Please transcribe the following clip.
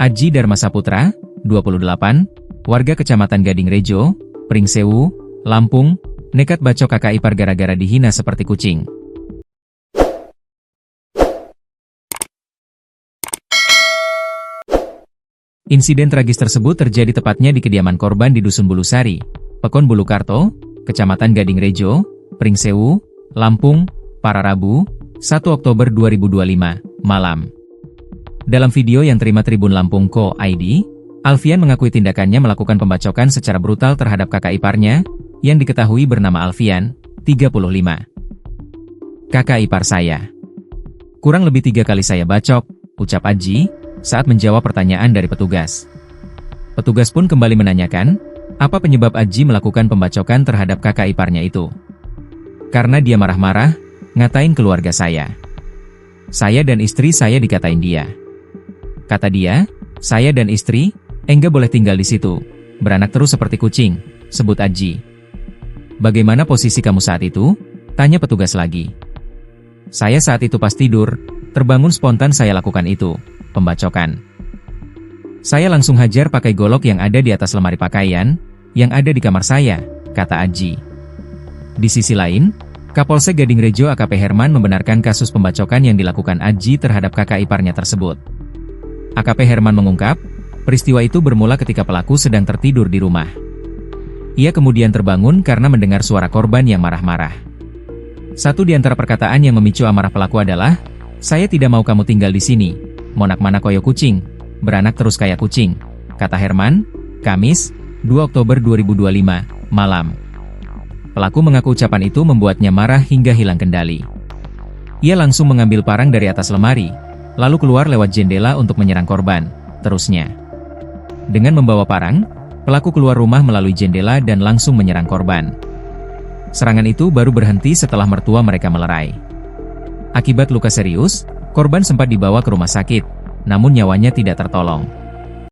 Aji Dharma Saputra, 28, warga Kecamatan Gading Rejo, Pringsewu, Lampung, nekat bacok kakak ipar gara-gara dihina seperti kucing. Insiden tragis tersebut terjadi tepatnya di kediaman korban di Dusun Bulusari, Pekon Bulukarto, Kecamatan Gading Rejo, Pringsewu, Lampung, pada Rabu, 1 Oktober 2025, malam. Dalam video yang terima Tribun Lampung Co.id, Alfian mengakui tindakannya melakukan pembacokan secara brutal terhadap kakak iparnya, yang diketahui bernama Alfian, 35. Kakak ipar saya. Kurang lebih 3 kali saya bacok, ucap Aji, saat menjawab pertanyaan dari petugas. Petugas pun kembali menanyakan, apa penyebab Aji melakukan pembacokan terhadap kakak iparnya itu. Karena dia marah-marah, ngatain keluarga saya. Saya dan istri saya dikatain dia. Kata dia, saya dan istri, enggak boleh tinggal di situ, beranak terus seperti kucing, sebut Aji. Bagaimana posisi kamu saat itu? Tanya petugas lagi. Saya saat itu pas tidur, terbangun spontan saya lakukan itu, pembacokan. Saya langsung hajar pakai golok yang ada di atas lemari pakaian, yang ada di kamar saya, kata Aji. Di sisi lain, Kapolsek Gading Rejo AKP Herman membenarkan kasus pembacokan yang dilakukan Aji terhadap kakak iparnya tersebut. AKP Herman mengungkap, peristiwa itu bermula ketika pelaku sedang tertidur di rumah. Ia kemudian terbangun karena mendengar suara korban yang marah-marah. Satu di antara perkataan yang memicu amarah pelaku adalah, saya tidak mau kamu tinggal di sini, monak mana koyo kucing, beranak terus kayak kucing, kata Herman, Kamis, 2 Oktober 2025, malam. Pelaku mengaku ucapan itu membuatnya marah hingga hilang kendali. Ia langsung mengambil parang dari atas lemari, lalu keluar lewat jendela untuk menyerang korban, terusnya. Dengan membawa parang, pelaku keluar rumah melalui jendela dan langsung menyerang korban. Serangan itu baru berhenti setelah mertua mereka melerai. Akibat luka serius, korban sempat dibawa ke rumah sakit, namun nyawanya tidak tertolong.